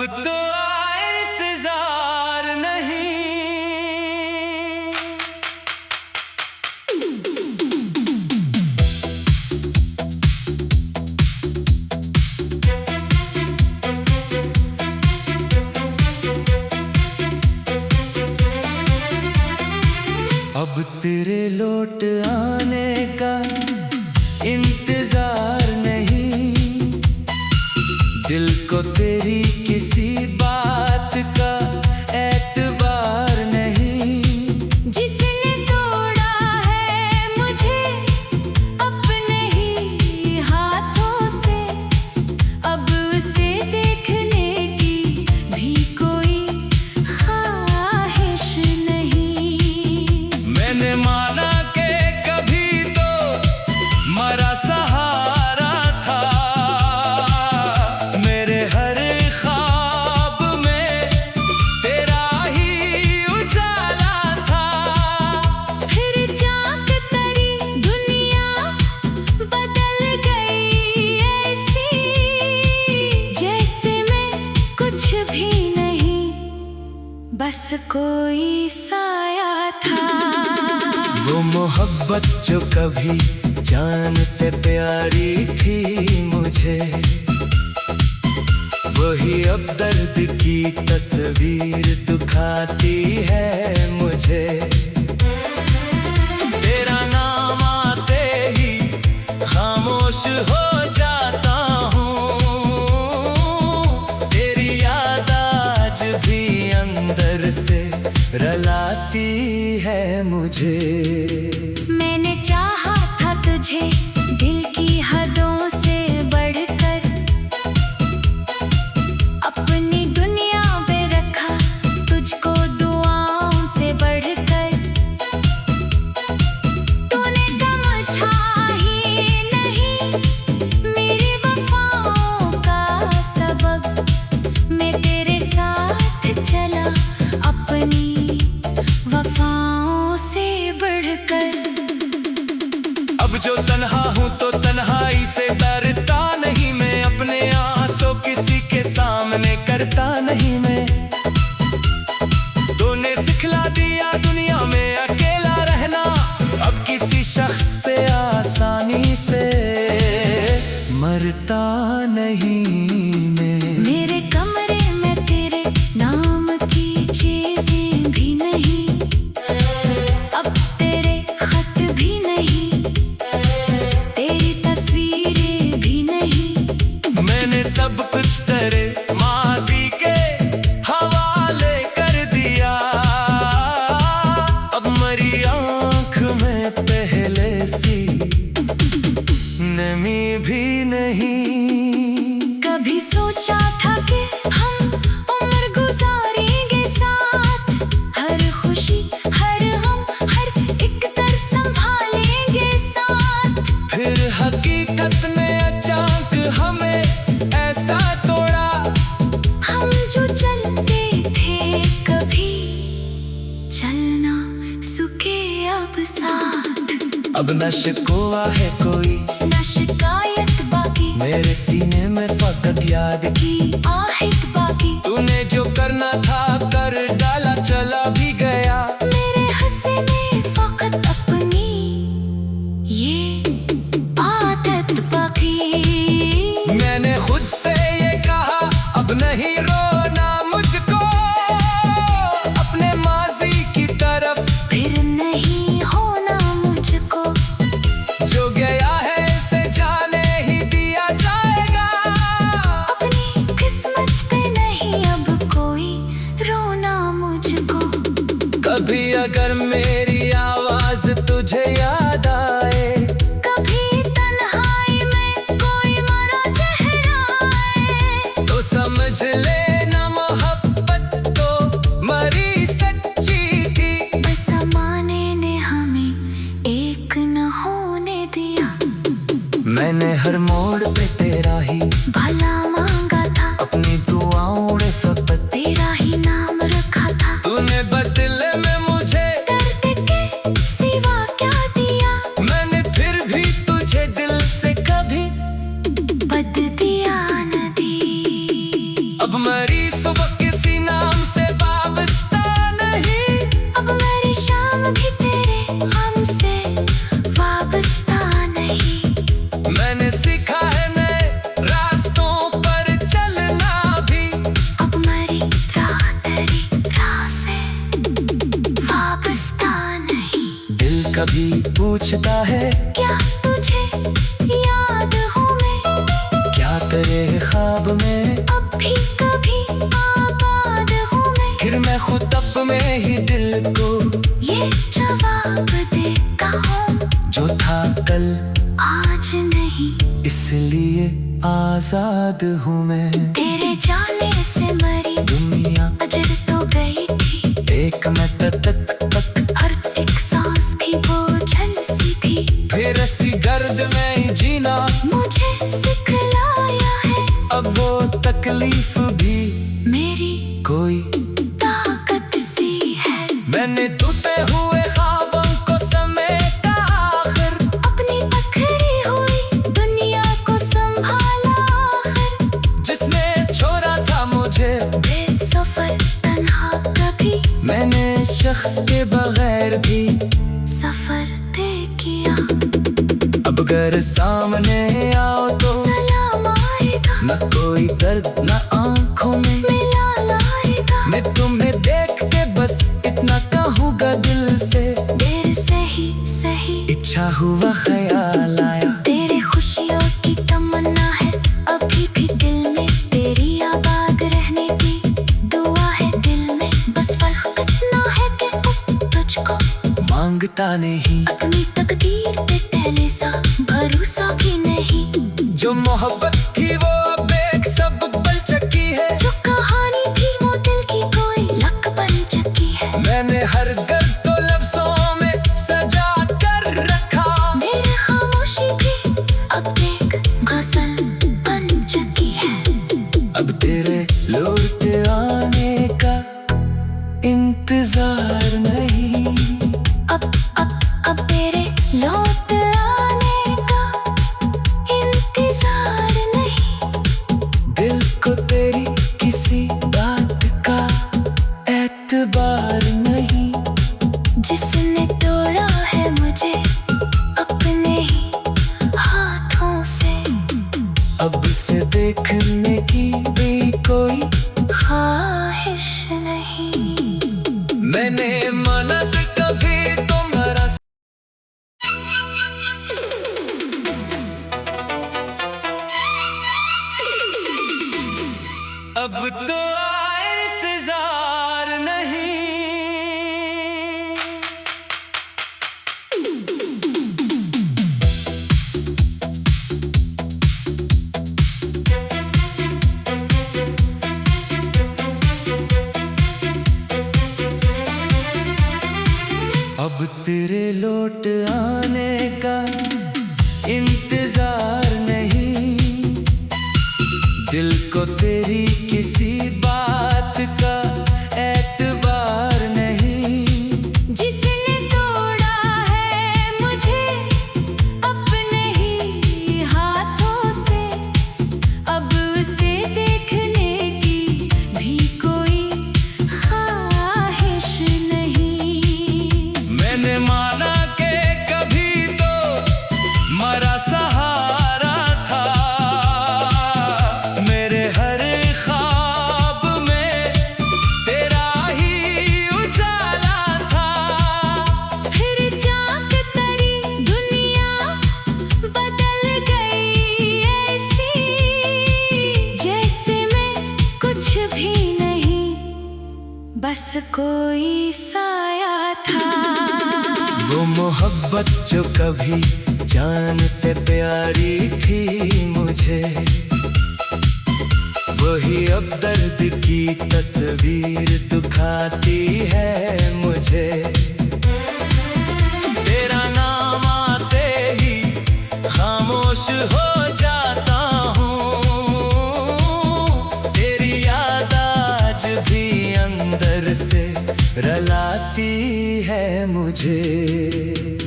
तो आए इंतजार नहीं। अब तेरे लौट आने का इंतजार नहीं, दिल को तेरी किसी बात का एतबार नहीं। जिसने तोड़ा है मुझे अपने ही हाथों से, अब उसे देखने की भी कोई ख्वाहिश नहीं। मैंने माना कि कभी तो मरा सहारा था, मेरे हर ख्वाब में तेरा ही उजाला था। फिर जाग तरी दुनिया बदल गई ऐसी, जैसे मैं कुछ भी नहीं, बस कोई साया था। वो मोहब्बत जो कभी जान से प्यारी थी मुझे, वही अब दर्द की तस्वीर दुखाती है मुझे। तेरा नाम आते ही खामोश हो जाता हूँ, तेरी याद आज भी अंदर से रुलाती है मुझे। मैंने चाहा था तुझे दिल की हदों से बढ़कर, अपनी दुनिया पे रखा तुझको दुआओं से बढ़कर। तूने समझा ही नहीं मेरी वफाओं का सबब, मैं तेरे साथ चला अपनी वफाओं से बढ़कर। अब जो तन्हा हूँ तो तन्हाई से डरता नहीं मैं, अपने आंसू किसी के सामने करता नहीं मैं। तूने सिखला दिया दुनिया में अकेला रहना, अब किसी शख्स पे आसानी से मरता नहीं मैं। मेरे कमरे में तेरे नाम की चीजें भी नहीं, अब तेरे खत भी नहीं, तेरी तस्वीरें भी नहीं। मैंने सब कुछ तेरे माजी के हवाले कर दिया, अब मरी आँख में पहले सी नमी भी नहीं। कभी सोचा था कि हम उम्र गुजारेंगे साथ, हर खुशी हर गम हर एक दर्द संभालेंगे साथ। फिर हकीकत ने अचानक हमें ऐसा तोड़ा, हम जो चलते थे कभी चलना सूखे अब साथ। अब न शिकवा है कोई न शिकायत बाकी, मेरे सीने में फकत याद की आहें बाकी। तूने जो करना था कर डाला, चला भी गया। मेरे हंसे में फकत अपनी ये आदत बाकी। मैंने खुद से ये कहा अब नहीं रोना मुझको, अपने माजी की तरफ फिर नहीं होना मुझको। जो गया है उसे जाने ही दिया जाएगा, अपनी किस्मत पे नहीं अब कोई रोना मुझको। कभी अगर मेरी आवाज तुझे याद आए, कभी तन्हाई में कोई मरा चेहरा आए, तो समझ लेना मोहब्बत तो मरी सच्ची थी। बस ज़माने ने हमें एक न होने दिया। मैंने हर मोड़ पे तेरा ही भला मांगा था, अपनी दुआओं ने फकत तेरा ही नाम रखा था। तूने बदले में मुझे दर्द के सिवा क्या दिया, मैंने फिर भी तुझे दिल से कभी बद दिया न दी। अब मरी कभी पूछता है क्या तुझे याद हूँ मैं? क्या तेरे ख्वाब में अब भी कभी आबाद हूँ मैं। फिर मैं खुद अपने ही दिल को ये जवाब देता हूँ, जो था कल आज नहीं। इसलिए आजाद हूँ मैं। तेरे जाने से मरी दुनिया अजड़ तो गई थी, एक मैं तक हर एक सांस की बोझल सी थी। फिर ऐसी गर्द में ही जीना मुझे सिखलाया है अब वो तकलीफ भी मेरी कोई ताकत सी है। मैंने टूटे हुए ख्वाबों को समेटा आखिर, अपनी अखरी हुई दुनिया को संभाला आखिर। जिसने छोड़ा था मुझे बेसफर तन्हा कभी, मैंने शख्स के बगैर भी सफर तय किया। अब अगर सामने आओ तो सलाम आएगा, न कोई दर्द न आंखों में मिला लाएगा। मैं तुम्हें देख के बस इतना कहूँगा दिल से, देर से ही सही इच्छा हुआ ख्याल आया। तेरे खुशियों की तमन्ना है अभी भी दिल में, तेरी आबाद रहने की दुआ है दिल में। बस फर्क इतना है कि अब तुझको मांगता नहीं, अपनी तकदीर पे पहले सा भरोसा भी नहीं। जो मोहब्बत थी वो अब एक सब बन चुकी है। जो कहानी थी वो दिल की कोई लक बन चुकी है। मैंने हर दर्द को लफ्जों में सजा कर रखा, मेरी खामोशी भी अब एक गजल बन चुकी है। अब तेरे लौट आने का इंतजार नहीं। अब तेरे लौट आने का इंतजार नहीं। दिल को तेरी किसी बात का एतबार नहीं। जिसने तोड़ा है मुझे अपने ही हाथों से, अब से देखने की भी कोई ख्वाहिश नहीं। मैंने मन्नत कभी तुम्हारा अब तो इंतजार नहीं। अब तेरे लौट आने का इंतजार नहीं। दिल को तेरी किसी बात का एतबार नहीं। जिसने तोड़ा है मुझे अपने ही हाथों से, अब उसे देखने की भी कोई ख्वाहिश नहीं। मैंने माना के कभी तो मरा सहारा था, मेरे हर ख्वाब में तेरा ही उजाला था। फिर जाग तरी दुनिया बदल गई ऐसी, जैसे मैं कुछ भी नहीं, बस कोई साया था। वो मोहब्बत जो कभी जान से प्यारी थी मुझे, वही अब दर्द की तस्वीर दिखाती है मुझे। तेरा नाम आते ही खामोश हो जाता हूँ, तेरी याद आज भी अंदर से रलाती है मुझे।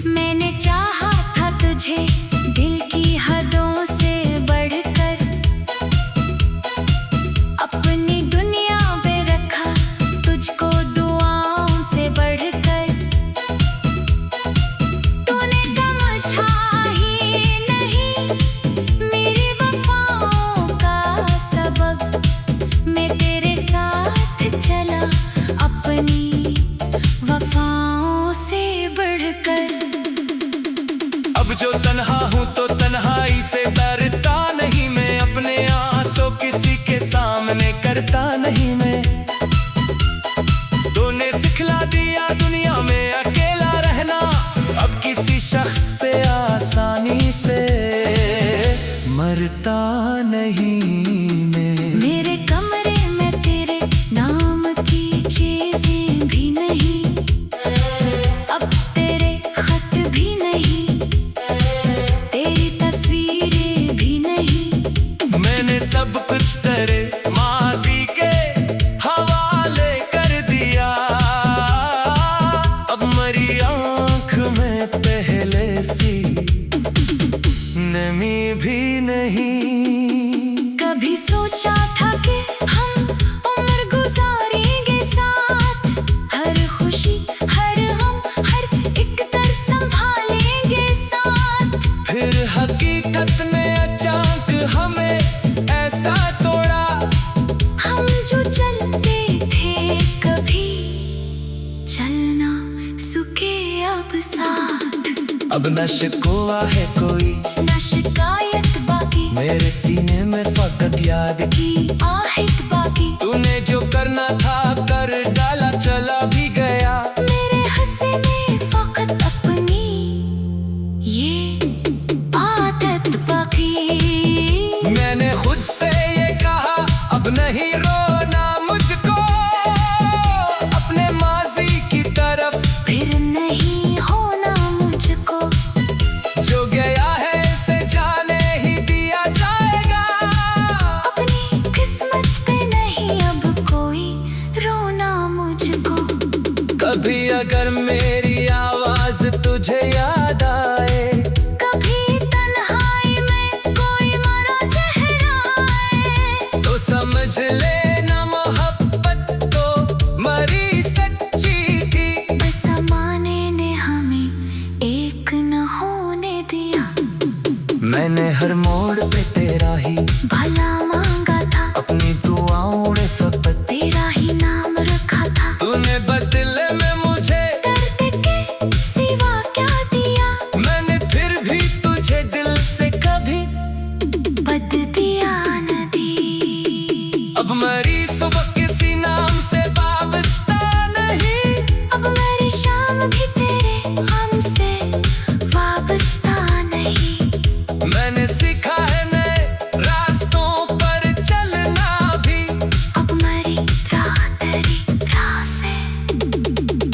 मैंने चाहा था तुझे दिल की हदों से बढ़कर, अपनी दुनिया पे रखा तुझको दुआओं से बढ़कर। तूने समझा ही नहीं मेरी वफाओं का सबक, मैं तेरे साथ चला अपनी वफाओं से बढ़कर। किसी शख्स पे आसानी से मरता नहीं मैं। मेरे कमरे में तेरे नाम की चीजें भी नहीं, अब तेरे खत भी नहीं, तेरी तस्वीरें भी नहीं। मैंने सब कुछ तेरे माजी के हवाले कर दिया, अब मरी आँख में पहले सी नमी भी नहीं। कभी सोचा था कि हम उम्र गुजारेंगे साथ, हर खुशी हर गम हर एक दर्द संभालेंगे साथ। फिर हकीकत ने अचानक हमें ऐसा तोड़ा, हम जो चलते थे कभी चलना सूखे अब साथ। अब न शिकवा है कोई न शिकायत बाकी, मेरे सीने में फकत याद की आहट बाकी। तूने जो करना था कर डाला, चला भी गया। मेरे हंसे में फकत अपनी ये आदत बाकी। मैंने खुद से ये कहा अब नहीं रोना मुझको, अपने माजी की तरफ फिर नहीं होना मुझको। जो गया है इसे जाने ही दिया जाएगा। अपनी किस्मत पे नहीं अब कोई रोना मुझको। कभी अगर मेरी आवाज तुझे याद आए, कभी तन्हाई में कोई मरा चेहरा आए, तो समझ लेना मोहब्बत तो मरी सच्ची थी। बस ज़माने ने हमें एक न होने दिया। मैंने हर मोड़ पे तेरा ही भला मांगा था, अपनी दुआओं में फकत तेरा ही नाम रखा था। तूने बदले में मुझे दर्द के सिवा क्या दिया, मैंने फिर भी तुझे दिल से कभी बद दिया न दी। अब मरी सुबह किसी नाम से वाबस्ता नहीं, अब मेरी शाम भी तेरे गम से वाबस्ता नहीं। मैंने सीखा है नए रास्तों पर चलना भी, अब मेरी राह तेरी राह से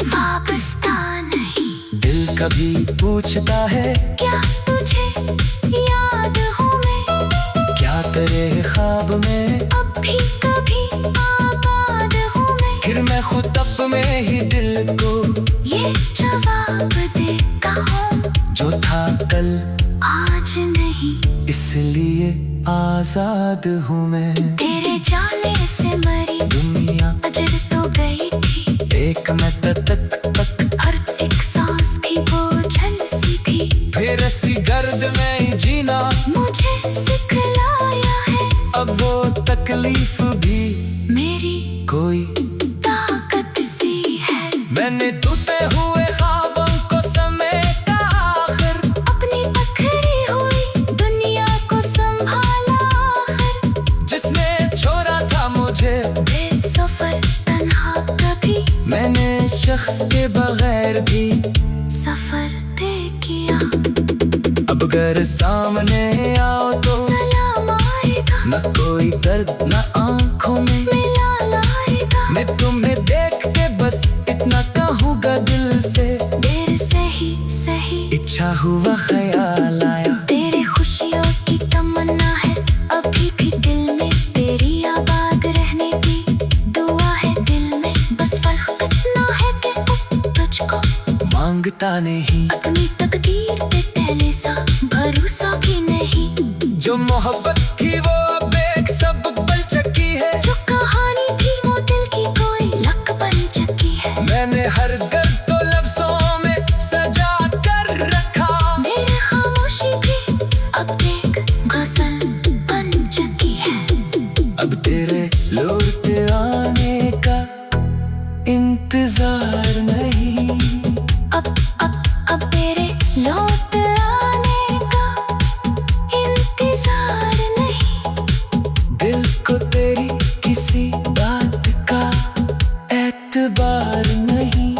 वाबस्ता नहीं। दिल कभी पूछता है क्या तुझे याद हूँ मैं, क्या तेरे ख्वाब में, अब भी कभी आबाद हूँ मैं। फिर मैं खुद में ही दिल को ये जवाब देता हूँ, जो था कल आज नहीं। इसलिए आजाद हूँ मैं। तेरे जाने से मरी दुनिया अजड़ तो गई थी, एक मैं तक हर एक सांस की बोझल सी थी। फिर ऐसी गर्द में ही जीना मुझे सिखलाया है अब वो तकलीफ भी मेरी कोई। ताकत सी है। मैंने टूटे हुए ख्वाबों को समेटा आखिर, अपनी पथरी हुई दुनिया को संभाला आखिर। जिसने छोड़ा था मुझे बेसफर तन्हा कभी, मैंने शख्स के बगैर भी सफर तय किया। अब अगर सामने आओ तो सलाम आएगा, न कोई दर्द न आंखों में मिला लाएगा। मैं तुम्हें देख के बस इतना कहूँगा दिल से, देर से ही सही इच्छा हुआ ख्याल आया। तेरे खुशियों की तमन्ना है अभी भी दिल में, तेरी आबाद रहने की दुआ है दिल में। बस फर्क इतना है कि तुझको मांगता नहीं, अपनी तकदीर पे पहले सा भरोसा भी नहीं। जो मोहब्बत थी वो अब एक सब बल चकी है, जो कहानी थी वो दिल की कोई लक बन चुकी है। मैंने हर दर्द तो लफ्जों में सजा कर रखा। मेरी खामोशी भी अब एक गजल बन चुकी है। अब तेरे लौट आने का इंतजार नहीं, अब तेरे लौट आने का इंतजार नहीं। दिल को तेरी किसी बात का एतबार नहीं।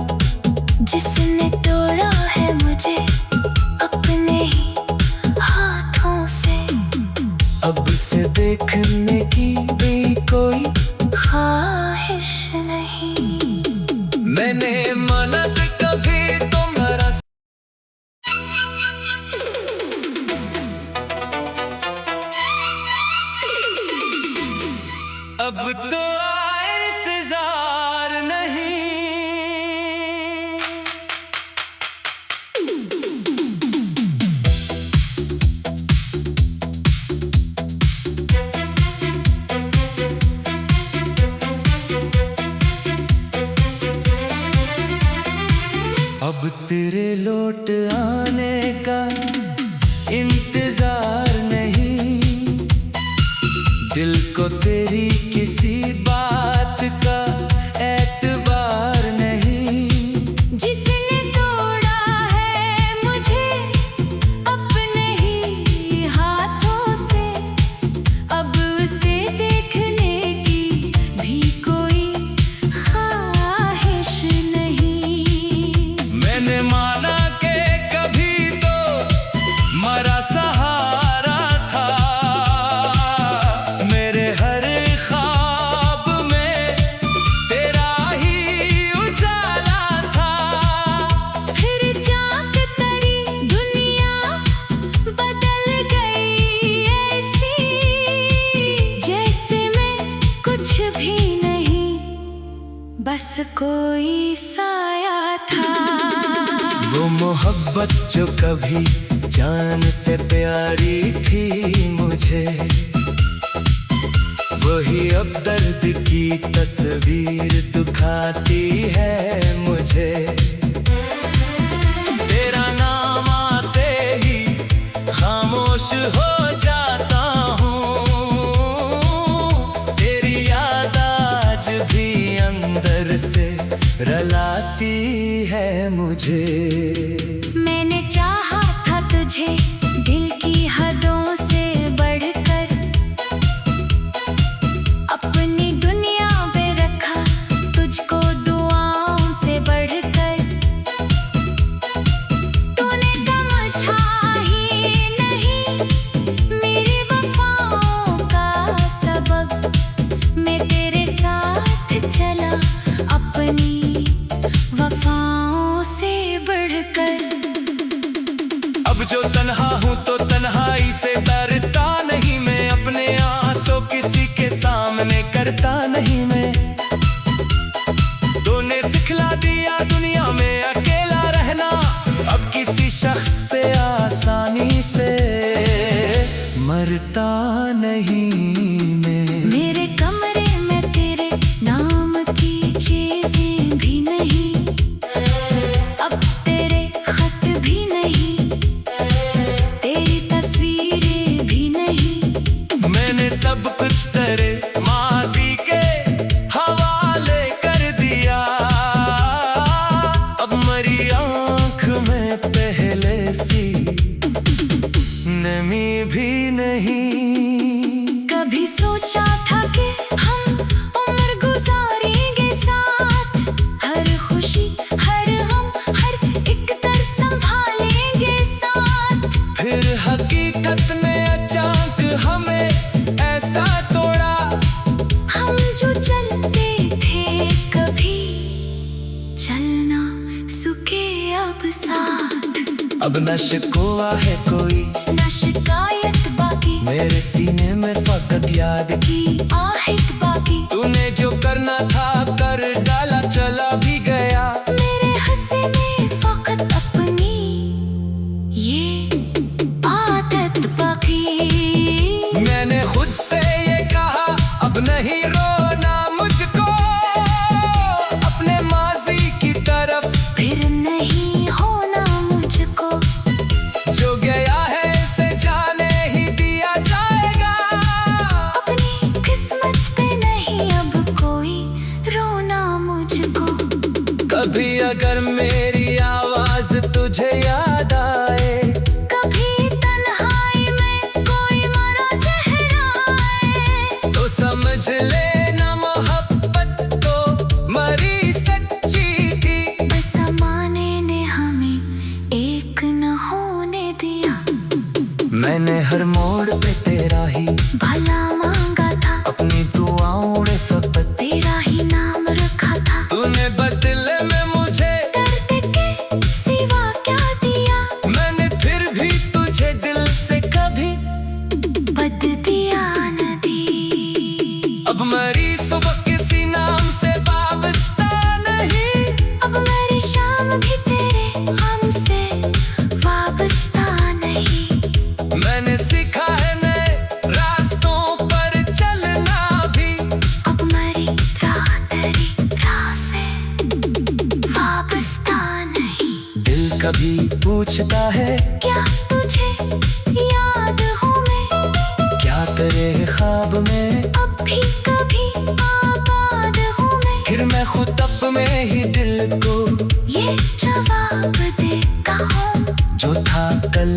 जिसने तोड़ा है मुझे अब तो इंतजार नहीं। अब तेरे लौट आने का इंतजार नहीं, दिल को तेरी किसी बात का एतबार नहीं। जिसने तोड़ा है मुझे अपने ही हाथों से, अब उसे देखने की भी कोई ख्वाहिश नहीं। मैंने माना कि कभी तो मरा सहारा था, मेरे हर ख्वाब में तेरा ही उजाला था। फिर जाग तरी दुनिया बदल गई ऐसी, जैसे मैं कुछ भी नहीं, बस कोई साया था। वो मोहब्बत जो कभी जान से प्यारी थी मुझे, वही अब दर्द की तस्वीर दिखाती है मुझे। तेरा नाम आते ही खामोश हो जाता हूँ, तेरी याद आज भी अंदर से रुलाती है मुझे। मैंने चाहा था तुझे दिल की हदों से बढ़कर, अपनी दुनिया पे रखा तुझको दुआओं से बढ़कर। तूने समझा ही नहीं मेरी वफाओं का सबब, मैं तेरे साथ चला अपनी वफाओं से बढ़कर। अब जो तन्हा हूँ तो तन्हाई से डरता नहीं मैं, अपने आंसू किसी के सामने करता नहीं मैं। तूने सिखला दिया दुनिया में अकेला रहना, अब किसी शख्स पे आसानी से मरता नहीं मैं। मेरे कमरे में तेरे नाम की चीजें भी नहीं, अब तेरे खत भी नहीं, तेरी तस्वीरें भी नहीं। मैंने सब कुछ तेरे माजी के हवाले कर दिया, अब मरी आँख में पहले सी नमी भी नहीं। कभी सोचा था कि हम उम्र गुजारेंगे साथ, हर खुशी हर गम हर एक दर्द संभालेंगे साथ। फिर हकीकत ने अचानक हमें ऐसा तोड़ा, हम जो चलते थे कभी चलना सूखे अब साथ। अब न शिकवा है कोई न शिकायत बाकी, मेरे सीने में फकत याद की आहट बाकी। तूने जो करना था कर डाला, चला भी गया। मेरे हंसे में फकत अपनी ये आदत बाकी। मैंने खुद से ये कहा अब नहीं रोना मुझको, अपने माजी की तरफ फिर नहीं होना मुझको, जो गया है उसे जाने ही दिया जाएगा। अपनी किस्मत पे नहीं अब कोई रोना मुझको। कभी अगर मेरी आवाज तुझे याद आए, कभी तन्हाई में कोई मरा चेहरा आए, तो समझ लेना मोहब्बत तो मरी सच्ची थी। बस ज़माने ने हमें एक न होने दिया। मैंने हर मोड़ पे तेरा ही भला मांगा था, अपनी दुआओं ने फकत तेरा ही नाम रखा था। तूने बदले में मुझे दर्द के सिवा क्या दिया, मैंने फिर भी तुझे दिल से कभी बद दिया न दी। अब मरी क्या तुझे याद हूँ मैं? क्या तेरे ख्वाब में अब भी कभी आबाद हूँ मैं। फिर मैं खुद अब में ही दिल को ये जवाब देता हूँ, जो था कल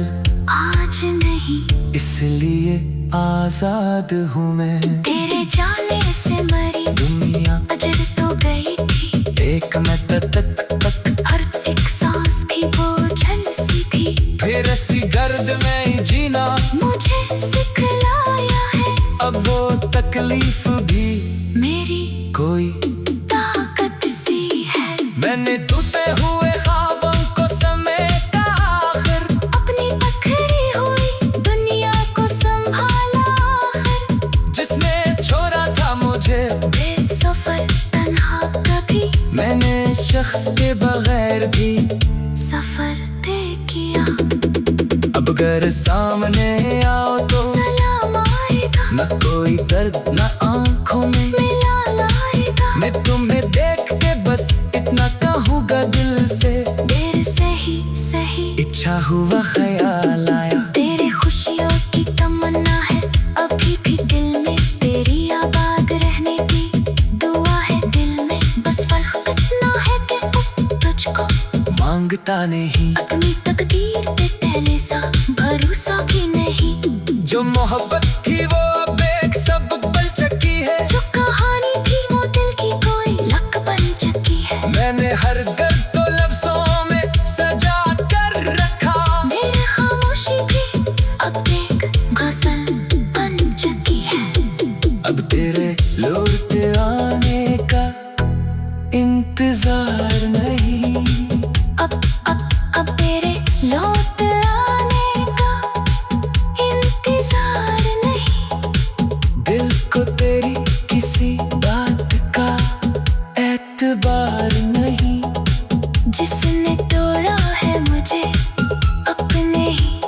आज नहीं। इसलिए आजाद हूँ मैं। तेरे जाने से मरी दुनिया अजड़ तो गई थी, एक मैं तक हर एक सांस की बोझल सी थी। फिर ऐसी गर्द में ही जीना मुझे सिखलाया है अब वो तकलीफ भी मेरी कोई ताकत सी है। मैंने टूटे हुए ख्वाबों को समेटा आखिर, अपनी पथरी हुई दुनिया को संभाला आखिर। जिसने छोड़ा था मुझे बेसफर तन्हा कभी, मैंने शख्स के बगैर भी सफर तय किया। अब अगर सामने आओ तो सलाम आएगा, न कोई दर्द न आंखों में मिला लाएगा। मैं तुम्हें देख के बस इतना कहूँगा दिल से, देर से ही सही इच्छा हुआ ख्याल आया। तेरे खुशियों की तमन्ना है अभी भी दिल में, तेरी आबाद रहने की दुआ है दिल में। बस फर्क इतना है कि तुझको मांगता नहीं, अपनी तकदीर पे पहले सा भरोसा भी नहीं। जो मोहब्बत थी वो अब एक सब बल चकी है। जो कहानी थी वो दिल की कोई लक बन चुकी है। मैंने हर दर्द तो लफ्जों में सजा कर रखा, मेरी खामोशी भी अब एक गजल बन चुकी है। अब तेरे लौट आने का इंतजार नहीं। अब तेरे लौट आने का इंतजार नहीं। दिल को तेरी किसी बात का एतबार नहीं। जिसने तोड़ा है मुझे अपने ही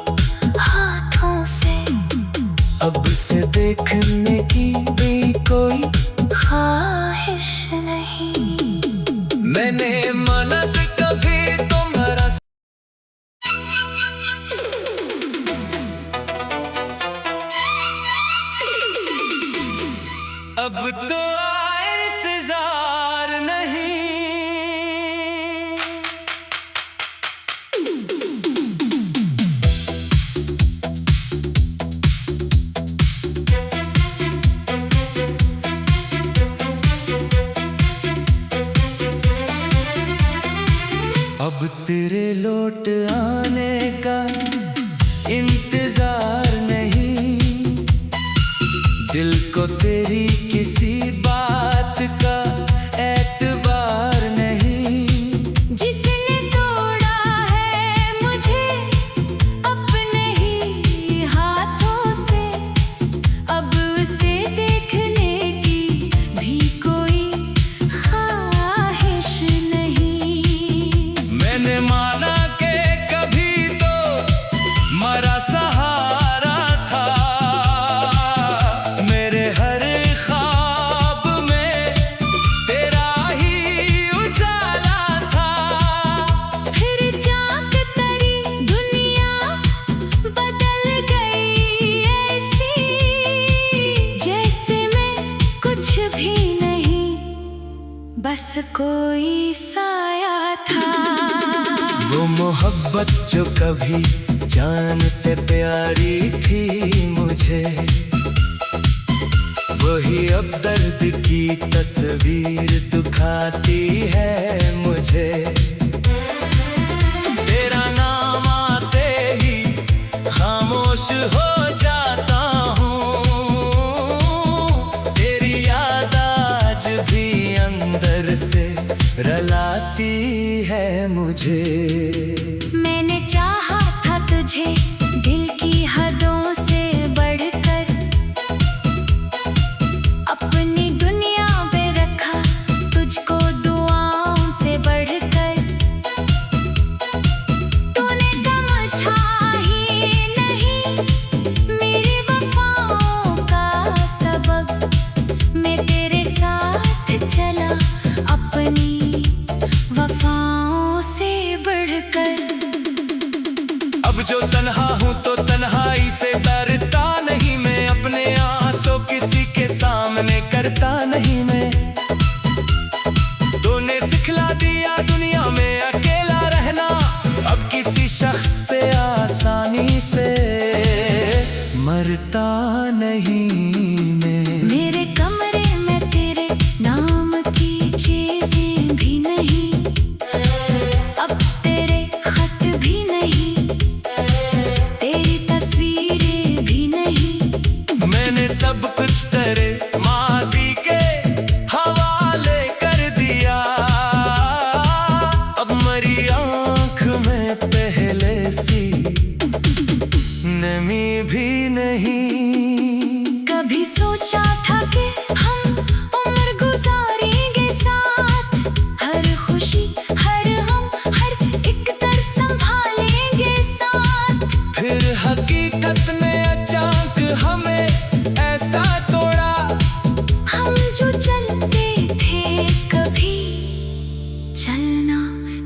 हाथों से, अब से देखने की भी कोई ख्वाहिश नहीं। मैंने माना था कभी तुम्हारा, अब तो इंतजार नहीं। अब तेरे लौट आने का इंतजार नहीं। दिल को तेरी किसी बात का एतबार नहीं। जिसने तोड़ा है मुझे अपने ही हाथों से, अब उसे देखने की भी कोई ख्वाहिश नहीं। मैंने माना के कभी तो मरा सहारा था, मेरे हर ख्वाब में तेरा ही उजाला था। फिर जाग तरी दुनिया बदल गई ऐसी, जैसे मैं कुछ भी नहीं, बस कोई साया था। वो मोहब्बत जो कभी जान से प्यारी थी मुझे, वही अब दर्द की तस्वीर दिखाती है मुझे। तेरा नाम आते ही खामोश हो जाता हूँ, तेरी याद आज भी अंदर से रलाती है मुझे। मैंने चाहा था तुझे दिल की हदों से बढ़कर, अपनी दुनिया पे रखा तुझको दुआओं से बढ़कर। तूने समझा ही नहीं मेरी वफाओं का सबक, मैं तेरे साथ चला अपनी वफाओं से बढ़कर। अब जो तन्हा हूँ तो तन्हाई से डरता नहीं मैं, अपने आंसू किसी के सामने करता नहीं मैं। तूने सिखला दिया दुनिया में अकेला रहना, अब किसी शख्स पे आसानी से मरता नहीं मैं। मेरे कमरे में तेरे नाम की चीजें भी नहीं, अब तेरे खत भी नहीं, तेरी तस्वीरें भी नहीं। मैंने सब कुछ तेरे माजी के हवाले कर दिया, अब मरी आँख में पहले सी नमी भी नहीं। कभी सोचा था कि हम उम्र गुजारेंगे साथ, हर खुशी हर गम हर एक दर्द संभालेंगे साथ। फिर हकीकत ने अचानक हमें ऐसा तोड़ा, हम जो चलते थे कभी चलना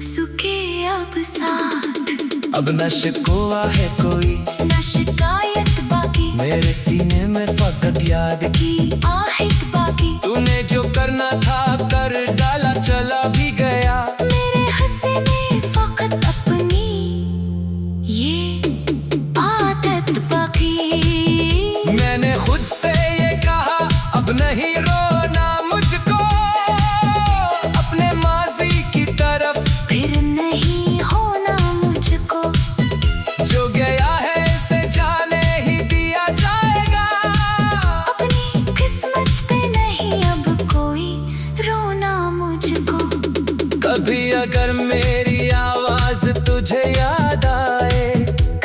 सुके अब साथ। अब न शिकवा है कोई न शिकायत बाकी, मेरे सीने में फकत याद की आहट बाकी। तूने जो करना था कर डाला, चला भी गया। मेरे हंसे में फकत अपनी ये आदत बाकी। मैंने खुद से ये कहा अब नहीं रोना मुझको, अपने माजी की तरफ फिर नहीं होना मुझको। जो गया है इसे जाने ही दिया जाएगा, अपनी किस्मत पे नहीं अब कोई रोना मुझको। कभी अगर मेरी आवाज तुझे याद आए,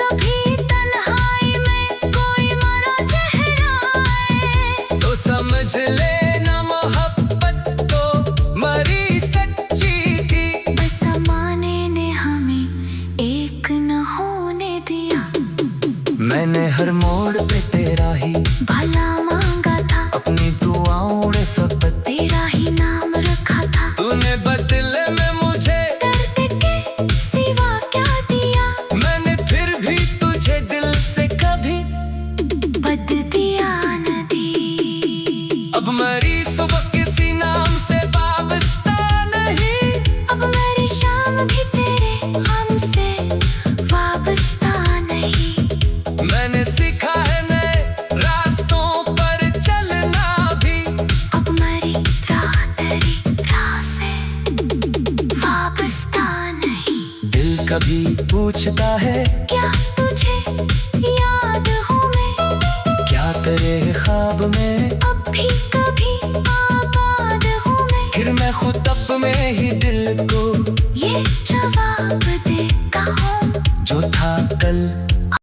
कभी तन्हाई में कोई मरा चेहरा आए, तो समझ लेना मोहब्बत तो मरी सच्ची थी। बस ज़माने ने हमें एक न होने दिया। मैंने हर मोड़ पे तेरा ही भला मांगा था, अपनी दुआओं ने फकत तेरा ही नाम रखा था। तूने बदले में मुझे दर्द के सिवा क्या दिया, मैंने फिर भी तुझे दिल से कभी बद दिया न दी। अब मरी सुबह किसी नाम से वाबस्ता नहीं, अब मेरी शाम भी तेरे गम से वाबस्ता नहीं। मैंने सीखा है नए रास्तों पर चलना भी, अब मेरी राह तेरी राह से वाबस्ता नहीं। दिल कभी पूछता है क्या तुझे याद हूँ मैं, क्या करे ख्वाब में, अब भी कभी आबाद हूँ मैं। फिर मैं खुद